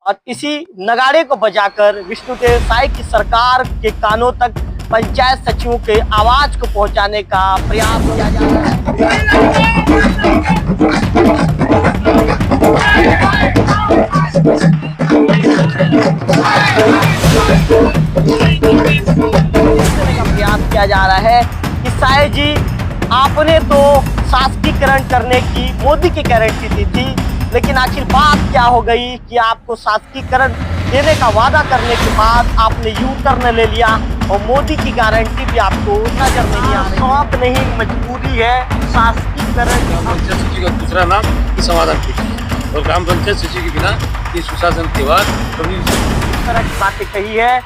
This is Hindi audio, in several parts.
और इसी नगाड़े को बजाकर विष्णुदेव साई की सरकार के कानों तक पंचायत सचिवों के आवाज को पहुंचाने का प्रयास किया जा रहा है कि साई जी, आपने तो शासकीकरण करने की मोदी की गारंटी दी थी, लेकिन आखिर बात क्या हो गई कि आपको शासकीकरण देने का वादा करने के बाद आपने यू टर्न ले लिया और मोदी की गारंटी भी आपको नजर नहीं आ रही। शौक नहीं, मजबूरी है। शासकीकरण पंचायत सचिव का दूसरा नाम समाधान पीठी और ग्राम पंचायत सचिव के बिना ये सुशासन त्योहार कभी इस तरह की बातें कही है।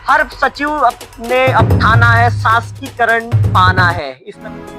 हर सचिव ने अब ठाना है शासकीकरण पाना है। इस तरह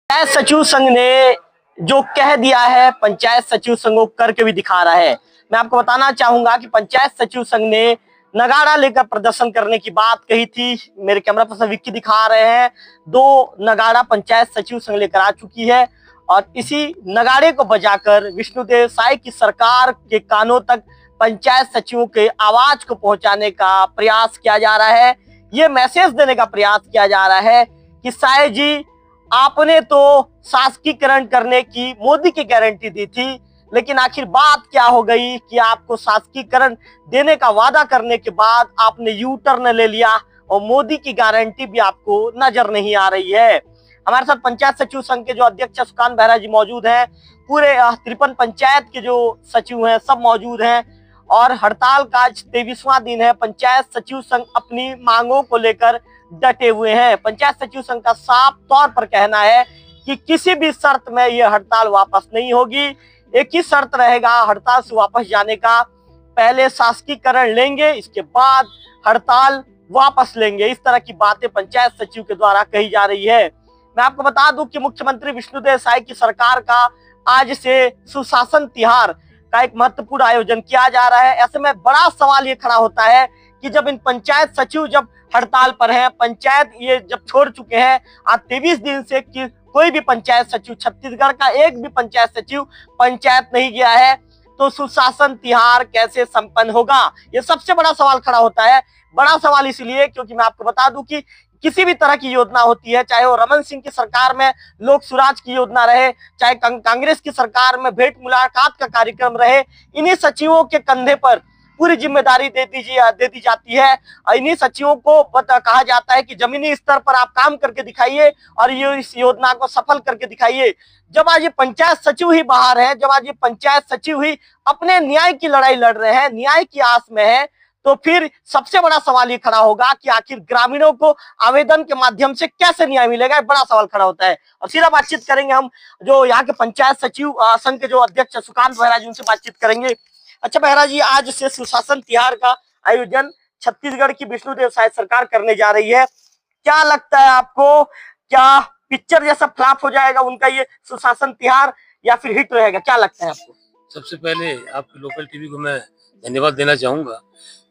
पंचायत सचिव संघ ने जो कह दिया है, पंचायत सचिव संघ करके भी दिखा रहा है। मैं आपको बताना चाहूंगा कि पंचायत सचिव संघ ने नगाड़ा लेकर प्रदर्शन करने की बात कही थी। मेरे कैमरा पर्सन विक्की दिखा रहे हैं, 2 नगाड़ा पंचायत सचिव संघ लेकर आ चुकी है और इसी नगाड़े को बजाकर विष्णुदेव साई की सरकार के कानों तक पंचायत सचिवों के आवाज को पहुंचाने का प्रयास किया जा रहा है। ये मैसेज देने का प्रयास किया जा रहा है कि साई जी, आपने तो शासकीकरण करने की मोदी की गारंटी दी थी, लेकिन आखिर बात क्या हो गई कि आपको शासकीकरण देने का वादा करने के बाद आपने यू टर्न ले लिया और मोदी की गारंटी भी आपको नजर नहीं आ रही है। हमारे साथ पंचायत सचिव संघ के जो अध्यक्ष सुकांत बेहरा जी मौजूद हैं, पूरे 53 पंचायत के जो सचिव हैं सब मौजूद हैं और हड़ताल का आज 23वां दिन है। पंचायत सचिव संघ अपनी मांगों को लेकर डटे हुए हैं। पंचायत सचिव संघ का साफ तौर पर कहना है कि किसी भी शर्त में यह हड़ताल वापस नहीं होगी। एक ही शर्त रहेगा हड़ताल से वापस जाने का, पहले शासकीकरण लेंगे, इसके बाद हड़ताल वापस लेंगे। इस तरह की बातें पंचायत सचिव के द्वारा कही जा रही है। मैं आपको बता दूं कि मुख्यमंत्री विष्णुदेव साई की सरकार का आज से सुशासन तिहार का एक महत्वपूर्ण आयोजन किया जा रहा है। ऐसे में बड़ा सवाल ये खड़ा होता है कि जब इन पंचायत सचिव जब हड़ताल पर हैं, पंचायत ये जब छोड़ चुके हैं, आज 23 दिन से कि कोई भी पंचायत सचिव, छत्तीसगढ़ का एक भी पंचायत सचिव पंचायत नहीं गया है, तो सुशासन तिहार कैसे संपन्न होगा? ये सबसे बड़ा सवाल खड़ा होता है। बड़ा सवाल इसलिए क्योंकि मैं आपको बता दूं कि किसी भी तरह की योजना होती है, चाहे वो रमन सिंह की सरकार में लोक सुराज की योजना रहे, चाहे कांग्रेस की सरकार में भेंट मुलाकात का कार्यक्रम रहे, इन्हीं सचिवों के कंधे पर पूरी जिम्मेदारी दे दी जाती है। इन्हीं सचिवों को कहा जाता है कि जमीनी स्तर पर आप काम करके दिखाइए और ये इस योजना को सफल करके दिखाइए। जब आज ये पंचायत सचिव ही बाहर है, जब आज ये पंचायत सचिव ही अपने न्याय की लड़ाई लड़ रहे हैं, न्याय की आस में है, तो फिर सबसे बड़ा सवाल ये खड़ा होगा कि आखिर ग्रामीणों को आवेदन के माध्यम से कैसे न्याय मिलेगा? एक बड़ा सवाल खड़ा होता है। और सीधा बातचीत करेंगे हम जो यहाँ के पंचायत सचिव संघ के जो अध्यक्ष सुकांत बेहरा जी, उनसे बातचीत करेंगे। अच्छा बेहरा जी, आज से सुशासन तिहार का आयोजन छत्तीसगढ़ की विष्णुदेव साई सरकार करने जा रही है। क्या लगता है आपको, क्या पिक्चर जैसा फ्लॉप हो जाएगा उनका ये सुशासन तिहार या फिर हिट रहेगा? क्या लगता है आपको? सबसे पहले आपकी लोकल टीवी को मैं धन्यवाद देना चाहूंगा।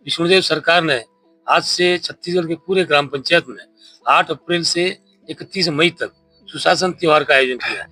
विष्णुदेव सरकार ने आज से छत्तीसगढ़ के पूरे ग्राम पंचायत में 8 अप्रैल से 31 मई तक सुशासन त्योहार का आयोजन किया,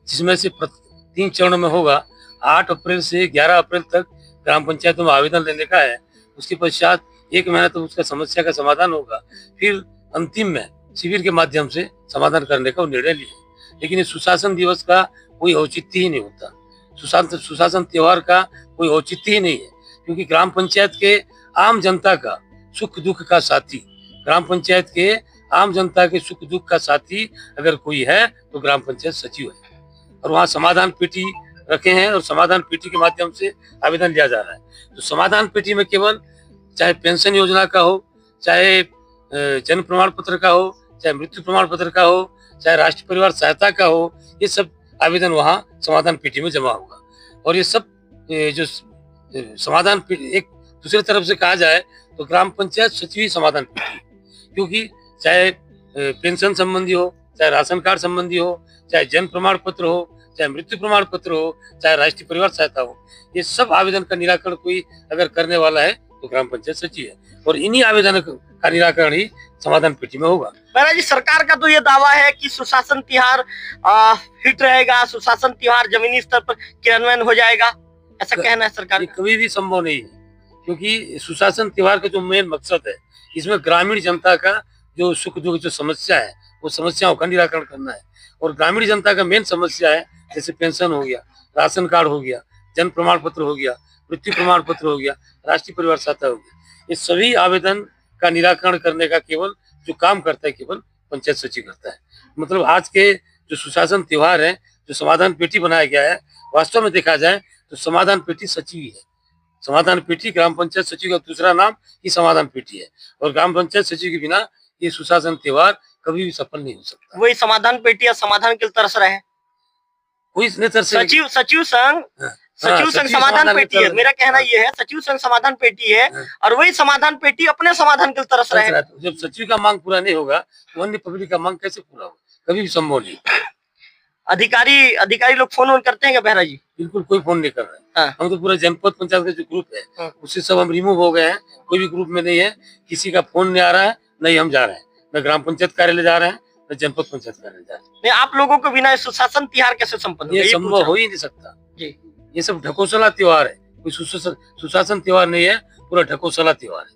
जिसमें से 3 चरणों में होगा। 8 अप्रैल से 11 अप्रैल तक ग्राम पंचायतों में आवेदन लेने का है। उसके पश्चात 1 महीना तक उसका समस्या का समाधान होगा, फिर अंतिम में शिविर के माध्यम से समाधान करने का निर्णय लिया। लेकिन इस सुशासन दिवस का कोई औचित्य ही नहीं होता, सुशासन त्योहार का कोई औचित्य ही नहीं है, क्योंकि ग्राम पंचायत के आम जनता का सुख दुख का साथी, ग्राम पंचायत के आम जनता के सुख दुख का साथी अगर कोई है तो ग्राम पंचायत सचिव है। और वहाँ समाधान पेटी रखे हैं और समाधान पेटी के माध्यम से आवेदन लिया जा रहा है। तो समाधान पेटी में केवल चाहे पेंशन योजना का हो, चाहे जन्म प्रमाण पत्र का हो, चाहे मृत्यु प्रमाण पत्र का हो, चाहे राष्ट्रीय परिवार सहायता का हो, ये सब आवेदन वहाँ समाधान पेटी में जमा होगा। और ये सब जो समाधान पेटी, एक दूसरी तरफ से कहा जाए तो ग्राम पंचायत सचिव ही समाधान पेटी, क्योंकि चाहे पेंशन संबंधी हो, चाहे राशन कार्ड संबंधी हो, चाहे जन्म प्रमाण पत्र हो, चाहे मृत्यु प्रमाण पत्र हो, चाहे राष्ट्रीय परिवार सहायता हो, ये सब आवेदन का निराकरण कोई अगर करने वाला है तो ग्राम पंचायत सचिव है। और इन्हीं आवेदन का निराकरण ही समाधान पेटी में होगा। मेहरा जी, सरकार का तो ये दावा है कि सुशासन तिहार हिट रहेगा, सुशासन तिहार जमीनी स्तर पर क्रियान्वयन हो जाएगा, ऐसा कहना है सरकार का। कभी भी संभव नहीं है, क्योंकि सुशासन त्योहार का जो मेन मकसद है, इसमें ग्रामीण जनता का जो सुख दुख जो समस्या है, वो समस्याओं का निराकरण करना है। और ग्रामीण जनता का मेन समस्या है, जैसे पेंशन हो गया, राशन कार्ड हो गया, जन्म प्रमाण पत्र हो गया, मृत्यु प्रमाण पत्र हो गया, राष्ट्रीय परिवार सहायता हो गया, ये सभी आवेदन का निराकरण करने का केवल जो काम करता है, केवल पंचायत सचिव करता है। मतलब आज के जो सुशासन त्योहार है, जो समाधान पेटी बनाया गया है, वास्तव में देखा जाए तो समाधान पेटी सचिव ही है। समाधान पेटी ग्राम पंचायत सचिव का दूसरा नाम ही समाधान पेटी है, और ग्राम पंचायत सचिव के बिना ये सुशासन त्योहार कभी भी सफल नहीं हो सकता। वही समाधान पेटी या समाधान के लिए तरस रहे हैं। कोई इसने तरस सचिव संघ समाधान पेटी है, मेरा कहना ये है, सचिव संघ समाधान पेटी है, और वही समाधान पेटी अपने समाधान के लिए तरस रहे हैं। जब सचिव का मांग पूरा नहीं होगा तो अन्य पब्लिक का मांग कैसे पूरा होगा? कभी भी संभव नहीं। अधिकारी लोग फोन करते हैं क्या बहरा जी? बिल्कुल कोई फोन नहीं कर रहा है। हम तो पूरा जनपद पंचायत का जो ग्रुप है उससे सब हम रिमूव हो गए हैं, कोई भी ग्रुप में नहीं है, किसी का फोन नहीं आ रहा है, नहीं हम जा रहे हैं, न ग्राम पंचायत कार्यालय जा रहे हैं, न जनपद पंचायत कार्यालय जा रहे हैं। नहीं, आप लोगों को बिना सुशासन तिहार कैसे संपन्न? ये संभव हो ही नहीं सकता जी। ये सब ढकोसला त्योहार है, कोई सुशासन त्योहार नहीं है, पूरा ढकोसला त्योहार है।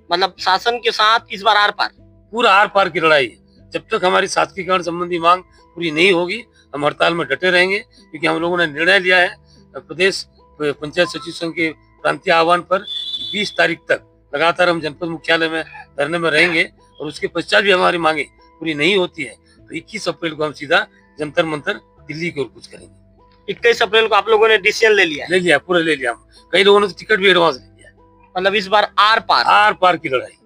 मतलब शासन के साथ इस बार आर पार, पूरा आर पार की लड़ाई है। जब तक हमारी शासकीकरण संबंधी मांग पूरी नहीं होगी, हम हड़ताल में डटे रहेंगे, क्योंकि हम लोगों ने निर्णय लिया है प्रदेश पंचायत सचिव संघ के प्रांतीय आह्वान पर 20 तारीख तक लगातार हम जनपद मुख्यालय में धरने में रहेंगे, और उसके पश्चात भी हमारी मांगे पूरी नहीं होती है तो 21 अप्रैल को हम सीधा जंतर मंतर दिल्ली की ओर कूच करेंगे। 21 अप्रैल को आप लोगों ने डिसीजन ले लिया? पूरा ले लिया। कई लोगों ने तो टिकट भी एडवांस ले लिया। मतलब इस बार आर पार की लड़ाई,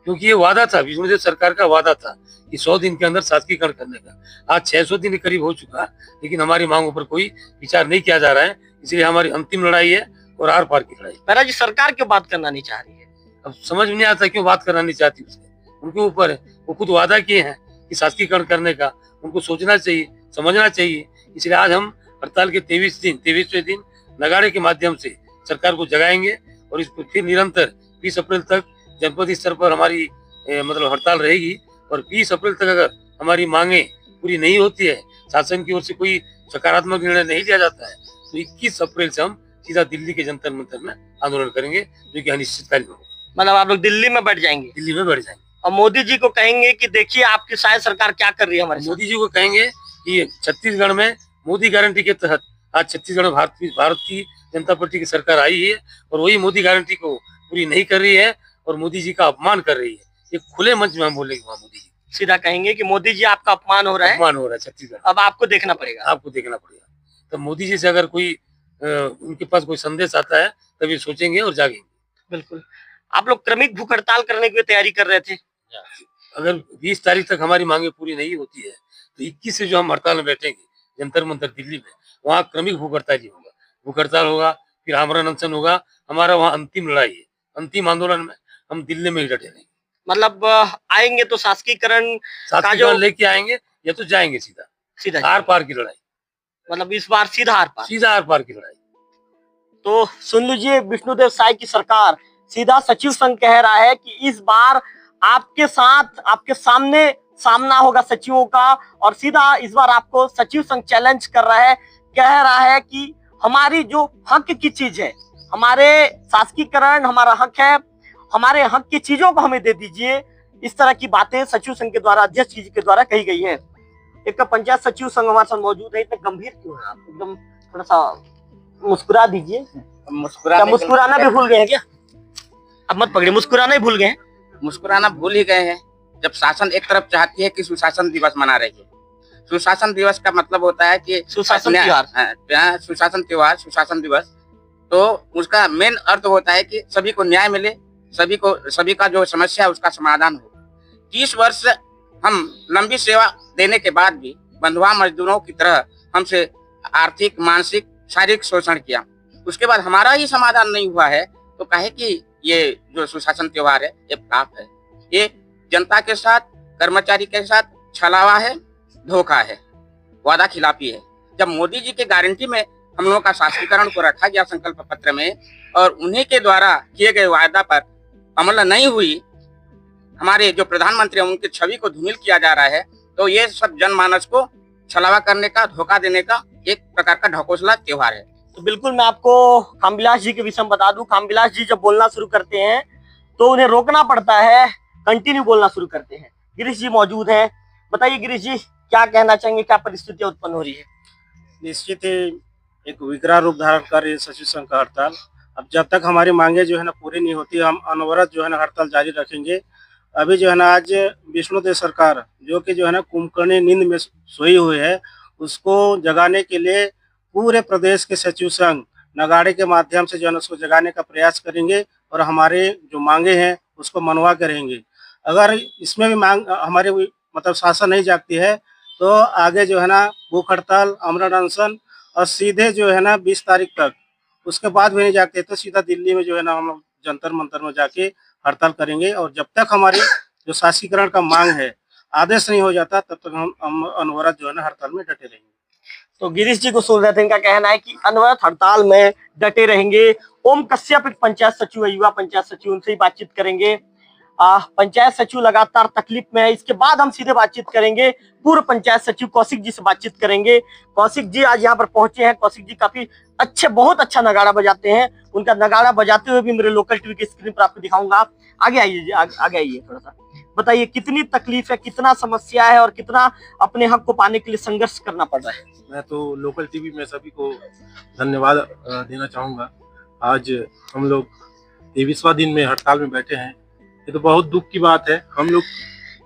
क्योंकि ये वादा था, विष्णुदेव सरकार का वादा था कि 100 दिन के अंदर शासकीकरण करने का। आज 600 दिन के करीब हो चुका, लेकिन हमारी मांगों पर कोई विचार नहीं किया जा रहा है। इसलिए हमारी अंतिम लड़ाई है और आर पार की लड़ाई। बहरा जी, सरकार क्यों बात करना नहीं चाह रही है? अब समझ में नहीं आता क्यों बात करना नहीं चाहती, उनके ऊपर है। वो खुद वादा किए हैं कि शासकीकरण करने का, उनको सोचना चाहिए, समझना चाहिए। इसलिए आज हम हड़ताल के 23वें दिन नगाड़े के माध्यम से सरकार को जगाएंगे, और इस पर फिर निरंतर 20 अप्रैल तक जनपद स्तर पर हमारी मतलब हड़ताल रहेगी। और 20 अप्रैल तक अगर हमारी मांगे पूरी नहीं होती है, शासन की ओर से कोई सकारात्मक निर्णय नहीं लिया जाता है, तो 21 अप्रैल से हम सीधा दिल्ली के जंतर मंतर में आंदोलन करेंगे, जो कि अनिश्चितकालीन होगा। मतलब आप लोग दिल्ली में बैठ जाएंगे? दिल्ली में बैठ जाएंगे, और मोदी जी को कहेंगे कि देखिए आपकी शायद सरकार क्या कर रही है हमारे। मोदी जी को कहेंगे कि छत्तीसगढ़ में मोदी गारंटी के तहत आज छत्तीसगढ़ में भारत की जनता पार्टी की सरकार आई है, और वही मोदी गारंटी को पूरी नहीं कर रही है और मोदी जी का अपमान कर रही है। ये खुले मंच में हम बोलेंगे, वहाँ मोदी जी सीधा कहेंगे कि मोदी जी आपका अपमान हो रहा है छत्तीसगढ़, अब आपको देखना पड़ेगा। तो मोदी जी से अगर कोई उनके पास कोई संदेश आता है तभी सोचेंगे और जागेंगे। बिल्कुल। आप लोग क्रमिक भूख हड़ताल करने की तैयारी कर रहे थे? अगर 20 तारीख तक हमारी मांगे पूरी नहीं होती है तो 21 से जो हम हड़ताल में बैठेंगे जंतर मंतर दिल्ली में, वहाँ क्रमिक भूख हड़ताल होगा, फिर आमरण अनशन होगा। हमारा वहाँ अंतिम लड़ाई है, अंतिम आंदोलन में हम दिल्ली में ही डटे रहेंगे। मतलब आएंगे तो शासकीकरण लेके आएंगे, या तो जाएंगे सीधा आर पार की लड़ाई। मतलब इस बार सीधा आर पार की लड़ाई। तो सुन लीजिए, विष्णुदेव साय की सरकार सीधा सचिव संघ कह रहा है कि इस बार आपके साथ, आपके सामने सामना होगा सचिवों का, और सीधा इस बार आपको सचिव संघ चैलेंज कर रहा है, कह रहा है कि हमारी जो हक की चीज है, हमारे शासकीकरण हमारा हक है, हमारे हक की चीजों को हमें दे दीजिए। इस तरह की बातें सचिव संघ के द्वारा, अध्यक्ष जी के द्वारा कही गई हैं। एक पंचायत सचिव संघ हमारे साथ मौजूद है। इतने गंभीर क्यों है आप? एकदम थोड़ा सा मुस्कुरा दीजिए। मुस्कुराना भी भूल गए हैं क्या? अब मत पकड़िए, मुस्कुराना ही भूल गए हैं। मुस्कुराना भूल ही गए हैं, जब शासन एक तरफ चाहती है कि सुशासन दिवस मना रही है। सुशासन दिवस का मतलब होता है कि सुशासन त्योहार, सुशासन दिवस, तो उसका मेन अर्थ होता है कि सभी को न्याय मिले, सभी का जो समस्या है उसका समाधान हो। 30 वर्ष हम लंबी सेवा देने के बाद भी बंधुआ मजदूरों की तरह हमसे आर्थिक, मानसिक, शारीरिक शोषण किया, उसके बाद हमारा ही समाधान नहीं हुआ है, तो कहे कि ये जो सुशासन त्योहार है ये पाप है, ये जनता के साथ, कर्मचारी के साथ छलावा है, धोखा है, वादा खिलाफी है। जब मोदी जी के गारंटी में हम लोगों का शासकीकरण को रखा गया संकल्प पत्र में, और उन्हीं के द्वारा किए गए वायदा पर अमल नहीं हुई, हमारे जो प्रधानमंत्री हैं उनकी छवि को धूमिल किया जा रहा है, तो ये सब जनमानस को छलावा करने का, धोखा देने का एक प्रकार का ढकोसला त्योहार है। तो बिल्कुल मैं आपको खामबिलास जी के विषय में बता दूं, खामबिलास जी जब बोलना शुरू करते हैं तो उन्हें रोकना पड़ता है, कंटिन्यू बोलना शुरू करते हैं। गिरीश जी मौजूद हैं, बताइए गिरीश जी क्या कहना चाहेंगे, क्या परिस्थितियां उत्पन्न हो रही है? निश्चित ही एक विकराल रूप धारण कर रही है सचिव संघ का हड़ताल। अब जब तक हमारी मांगे जो है ना पूरी नहीं होती, हम अनवरत जो है ना हड़ताल जारी रखेंगे। अभी जो है ना आज विष्णुदेव सरकार जो कि जो है ना कुंभकर्णी नींद में सोई हुई है, उसको जगाने के लिए पूरे प्रदेश के सचिव संघ नगाड़े के माध्यम से जो है ना उसको जगाने का प्रयास करेंगे और हमारे जो मांगे हैं उसको मनवा करेंगे। अगर इसमें भी मांग हमारे मतलब शासन नहीं जागती है तो आगे जो है ना भूख हड़ताल, आमरण अनशन और सीधे जो है ना 20 तारीख तक, उसके बाद भी नहीं जागते तो सीधा दिल्ली में जो है ना हम लोग जंतर मंतर में जाके हड़ताल करेंगे। और जब तक हमारी जो शासीकरण का मांग है आदेश नहीं हो जाता तब तक हम अनवरत जो है ना हड़ताल में डटे रहेंगे। तो गिरीश जी को सुन रहे थे, इनका कहना है कि अनवरत हड़ताल में डटे रहेंगे। ओम कश्यप एक पंचायत सचिव है, युवा पंचायत सचिव, उनसे ही बातचीत करेंगे। पंचायत सचिव लगातार तकलीफ में है, इसके बाद हम सीधे बातचीत करेंगे पूर्व पंचायत सचिव कौशिक जी से बातचीत करेंगे। कौशिक जी आज यहाँ पर पहुंचे हैं। कौशिक जी काफी अच्छे, बहुत अच्छा नगाड़ा बजाते हैं। उनका नगाड़ा बजाते हुए भी मेरे लोकल टीवी की स्क्रीन पर आपको दिखाऊंगा। आगे आइए जी, आगे आइए थोड़ा सा, बताइए कितनी तकलीफ है, कितना समस्या है और कितना अपने हक को पाने के लिए संघर्ष करना पड़ रहा है? मैं तो लोकल टीवी में सभी को धन्यवाद देना चाहूँगा। आज हम लोग 23वां दिन में हड़ताल में बैठे हैं, ये तो बहुत दुख की बात है। हम लोग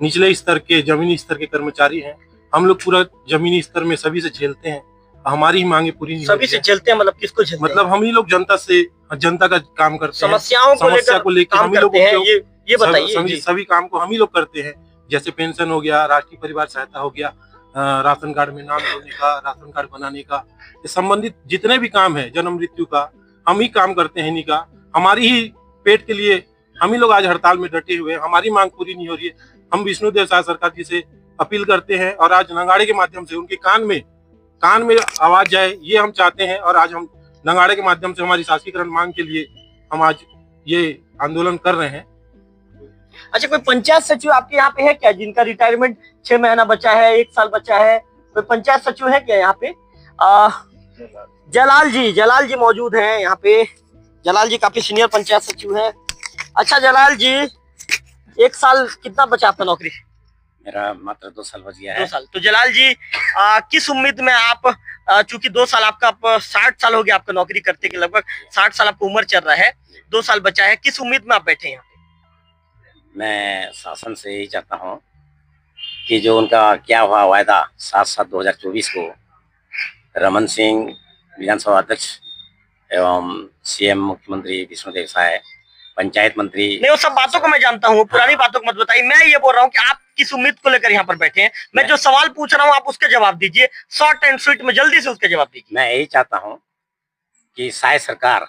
निचले स्तर के, जमीनी स्तर के कर्मचारी हैं, हम लोग पूरा जमीनी स्तर में सभी से झेलते हैं, हमारी ही मांगे पूरी नहीं सभी से झेलते हैं, मतलब किसको झेलते हैं? मतलब हम ही लोग जनता से, जनता का काम करते हैं, समस्याओं को लेकर हम ही लोग ये बताइए। सभी काम को हम ही लोग करते हैं, जैसे पेंशन हो गया, राष्ट्रीय परिवार सहायता हो गया, राशन कार्ड में नाम जोड़ने का, राशन कार्ड बनाने का, ये संबंधित जितने भी काम है जन्म मृत्यु का, हम ही काम करते हैं। इन्हीं का, हमारी ही पेट के लिए हम ही लोग आज हड़ताल में डटे हुए हैं। हमारी मांग पूरी नहीं हो रही है। हम विष्णुदेव साय सरकार जी से अपील करते हैं और आज नगाड़े के माध्यम से उनके कान में आवाज जाए, ये हम चाहते हैं। और आज हम नगाड़े के माध्यम से हमारी शासीकरण मांग के लिए हम आज ये आंदोलन कर रहे हैं। अच्छा, कोई पंचायत सचिव आपके यहाँ पे है क्या जिनका रिटायरमेंट 6 महीना बचा है, 1 साल बचा है? कोई पंचायत सचिव है क्या यहाँ पे? जलाल जी मौजूद हैं यहाँ पे। जलाल जी काफी सीनियर पंचायत सचिव हैं। अच्छा जलाल जी, 1 साल कितना बचा आपका नौकरी? मेरा मात्र 2 साल बच गया है। 2 साल। तो जलाल जी किस उम्मीद में आप, चूंकि 2 साल आपका, 60 साल हो गया आपका नौकरी करते के, लगभग 60 साल आपकी उम्र चल रहा है, 2 साल बचा है, किस उम्मीद में आप बैठे हैं यहाँ पे? मैं शासन से यही चाहता हूँ कि जो उनका क्या हुआ वायदा 7/7/2024 को रमन सिंह विधानसभा अध्यक्ष एवं सीएम मुख्यमंत्री विष्णुदेव साय, पंचायत मंत्री, नहीं वो सब बातों को मैं जानता हूँ, पुरानी बातों को मत बताइए। मैं ये बोल रहा हूँ कि आप किस उम्मीद को लेकर यहाँ पर बैठे हैं? मैं जो सवाल पूछ रहा हूँ आप उसके जवाब दीजिए, शॉर्ट एंड स्वीट में जल्दी से उसके जवाब दीजिए। मैं यही चाहता हूँ कि साय सरकार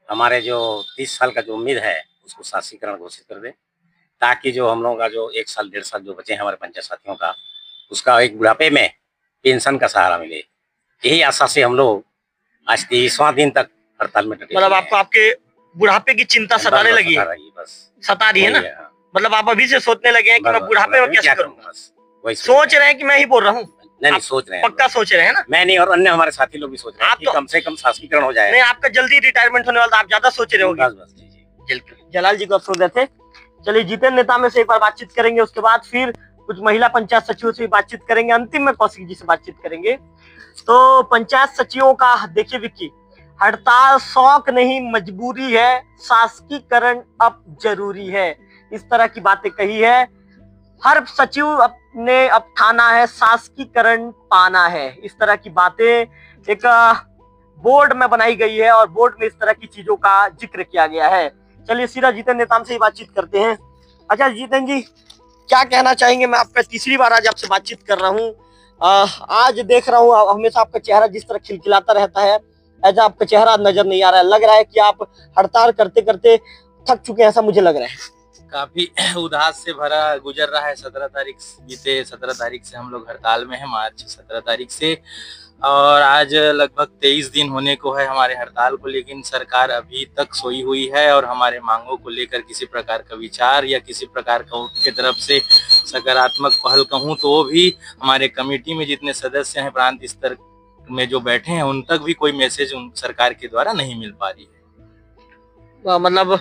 हमारे जो 30 साल का जो उम्मीद है उसको शासीकरण घोषित कर दे, ताकि जो हम लोगों का जो 1 साल 1.5 साल जो बचे हैं हमारे पंचायत साथियों का, उसका एक बुढ़ापे में पेंशन का सहारा मिले। यही आशा से हम लोग आज 23वां दिन तक हड़ताल में डटे। मतलब आपको आपके बुढ़ापे की चिंता सताने लगी है? बस सता रही है ना? मतलब आप अभी से सोचने लगे हैं कि मैं बुढ़ापे में कैसे करूंगा? सोच रहे हैं कि मैं ही बोल रहा हूँ? नहीं, सोच रहे हैं, पक्का सोच रहे हैं ना? मैं नहीं और अन्य हमारे साथी लोग भी सोच रहे हैं कि कम से कम शासीकरण हो जाए। नहीं, आपका जल्दी रिटायरमेंट होने वाला, आप ज्यादा सोच रहे होंगे। जलाल जी को आप सुन रहे थे। चलिए, जितेंद्र नेता में से एक बार बातचीत करेंगे, उसके बाद फिर कुछ महिला पंचायत सचिवों से भी बातचीत करेंगे, अंतिम में कौशिक जी से बातचीत करेंगे। तो पंचायत सचिवों का देखिए विक्की, हड़ताल शौक नहीं मजबूरी है, शासकीकरण अब जरूरी है, इस तरह की बातें कही है। हर सचिव ने अब ठाना है शासकीकरण पाना है, इस तरह की बातें एक बोर्ड में बनाई गई है और बोर्ड में इस तरह की चीजों का जिक्र किया गया है। चलिए सीधा जितेंद्र नेताम से ही बातचीत करते हैं। अच्छा जितेंद्र जी, क्या कहना चाहेंगे? मैं आपका तीसरी बार आज आपसे बातचीत कर रहा हूँ। आज देख रहा हूँ हमेशा आपका चेहरा जिस तरह खिलखिलाता रहता है, ऐसा आपका चेहरा नजर नहीं आ रहा है। लग रहा है कि आप हड़ताल करते करते थक चुके हैं, ऐसा मुझे लग रहा है। काफी उदास से भरा गुजर रहा है। 17 तारीख बीते 17 तारीख से हम लोग हड़ताल में हैं, मार्च 17 तारीख से। और आज लगभग 23 दिन होने को है हमारे हड़ताल को, लेकिन सरकार अभी तक सोई हुई है और हमारे मांगों को लेकर किसी प्रकार का विचार या किसी प्रकार का उनके तरफ से सकारात्मक पहल कहूँ तो वो भी हमारे कमेटी में जितने सदस्य हैं प्रांत स्तर में जो बैठे हैं उन तक भी कोई मैसेज उन सरकार के द्वारा नहीं मिल पा रही है। मतलब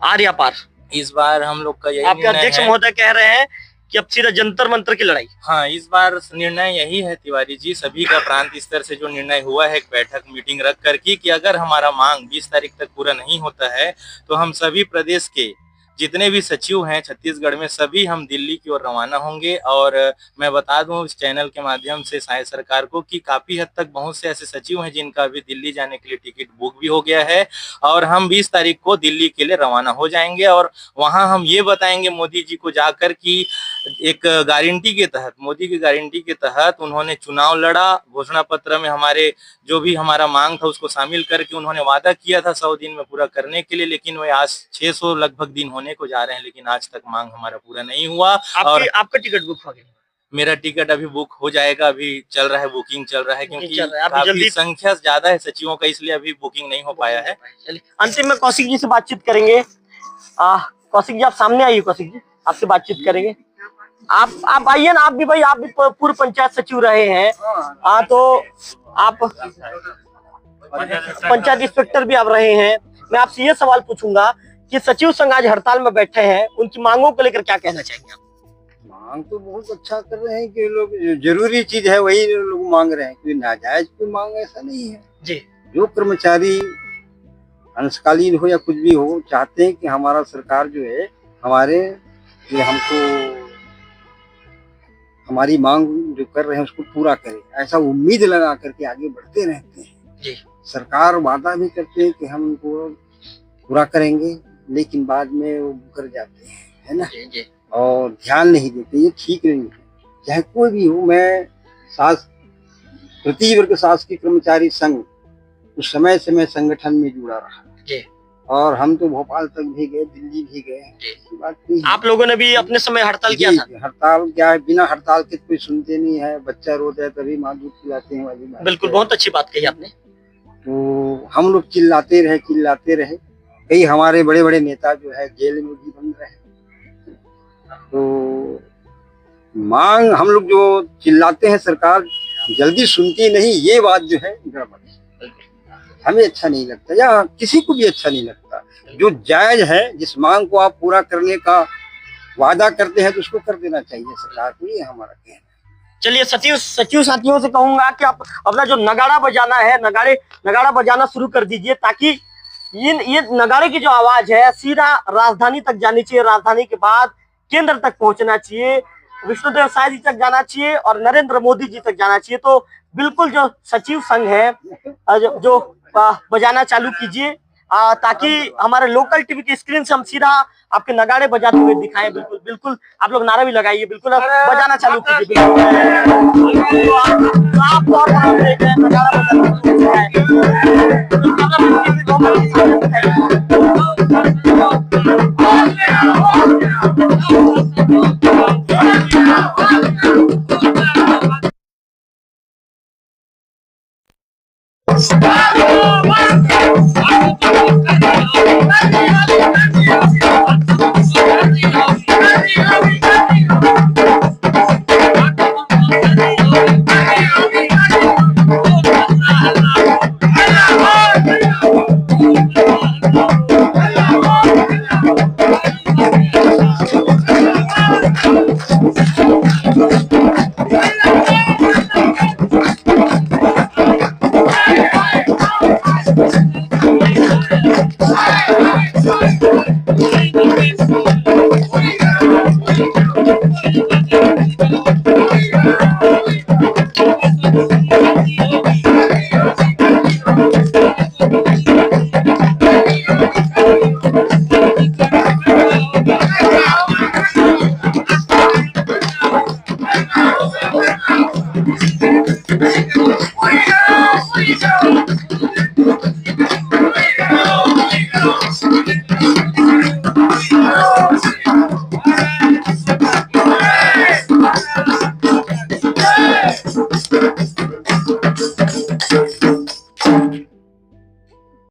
आर या पार इस बार हम लोग का यही आपके निर्णय अध्यक्ष है। महोदय कह रहे हैं कि अब सीधा जंतर मंतर की लड़ाई। हाँ, इस बार निर्णय यही है तिवारी जी, सभी का प्रांत स्तर से जो निर्णय हुआ है एक बैठक मीटिंग रख कर की कि अगर हमारा मांग 20 तारीख तक पूरा नहीं होता है तो हम सभी प्रदेश के जितने भी सचिव हैं छत्तीसगढ़ में सभी हम दिल्ली की ओर रवाना होंगे। और मैं बता दूं इस चैनल के माध्यम से शायद सरकार को कि काफी हद तक बहुत से ऐसे सचिव हैं जिनका अभी दिल्ली जाने के लिए टिकट बुक भी हो गया है और हम 20 तारीख को दिल्ली के लिए रवाना हो जाएंगे और वहां हम ये बताएंगे मोदी जी को जाकर कि एक गारंटी के तहत, मोदी की गारंटी के तहत उन्होंने चुनाव लड़ा, घोषणा पत्र में हमारे जो भी हमारा मांग था उसको शामिल करके उन्होंने वादा किया था 100 दिन में पूरा करने के लिए, लेकिन वे आज 600 लगभग दिन होने को जा रहे हैं लेकिन आज तक मांग हमारा पूरा नहीं हुआ। और आपका टिकट बुक हो गया? मेरा टिकट अभी बुक हो जाएगा, अभी चल रहा है, बुकिंग चल रहा है क्योंकि चल रहा है, काफी जल्दी संख्या ज्यादा है सचिवों का इसलिए अभी बुकिंग नहीं हो पाया है। चलिए अंतिम में कौशिक जी से बातचीत करेंगे। कौशिक जी आप सामने आइए, कौशिक जी आपसे बातचीत करेंगे। आप आइए ना, आप भी भाई, आप भी पूर्व पंचायत सचिव रहे हैं। तो आप पंचायत इंस्पेक्टर भी आप रहे हैं। मैं आपसे ये सवाल पूछूंगा कि सचिव संघ आज हड़ताल में बैठे हैं, उनकी मांगों को लेकर क्या कहना चाहेंगे आप? मांग तो बहुत अच्छा कर रहे हैं कि लोग जो जरूरी चीज है वही लोग मांग रहे हैं, कोई नाजायज कोई मांग ऐसा नहीं है जी। जो कर्मचारी अंशकालीन हो या कुछ भी हो चाहते हैं कि हमारा सरकार जो है हमारे ये हमको हमारी मांग जो कर रहे हैं उसको पूरा करे, ऐसा उम्मीद लगा करके आगे बढ़ते रहते हैं जी। सरकार वादा भी करते हैं कि हम उनको पूरा करेंगे लेकिन बाद में वो कर जाते हैं, है ना जी, जी। और ध्यान नहीं देते, ये ठीक नहीं है। चाहे कोई भी हो, मैं तृतीय वर्ग शासकीय कर्मचारी संघ उस समय से मैं संगठन में जुड़ा रहा जी। और हम तो भोपाल तक भी गए, दिल्ली भी गए, ऐसी बात नहीं है। आप लोगों ने भी अपने समय हड़ताल किया था? हड़ताल क्या है, बिना हड़ताल के कोई सुनते नहीं है, बच्चा रोता है तभी माँ दूध पिलाते हैं वाली बात। बिल्कुल, बहुत अच्छी बात कही आपने। तो हम लोग चिल्लाते रहे, कई हमारे बड़े बड़े नेता जो है जेल में भी बंद रहे। तो मांग हम लोग जो चिल्लाते हैं सरकार जल्दी सुनती नहीं, ये बात जो है गड़बड़ है, हमें अच्छा नहीं लगता या किसी को भी अच्छा नहीं लगता। जो जायज है, जिस मांग को आप पूरा करने का वादा करते हैं तो उसको कर देना चाहिए सरकार को, ये हमारा कहना है। चलिए सचिव साथियों से कहूंगा कि आप अपना जो नगाड़ा बजाना है, नगाड़ा बजाना शुरू कर दीजिए ताकि ये नगाड़े की जो आवाज है सीधा राजधानी तक जानी चाहिए, राजधानी के बाद केंद्र तक पहुंचना चाहिए, विष्णुदेव साय जी तक जाना चाहिए और नरेंद्र मोदी जी तक जाना चाहिए। तो बिल्कुल जो सचिव संघ है जो बजाना चालू कीजिए ताकि हमारे लोकल टीवी की स्क्रीन से हम सीधा आपके नगाड़े बजाते हुए दिखाएं। बिल्कुल बिल्कुल आप लोग नारा भी लगाइए, बिल्कुल बजाना चालू कीजिए। Bienvenido.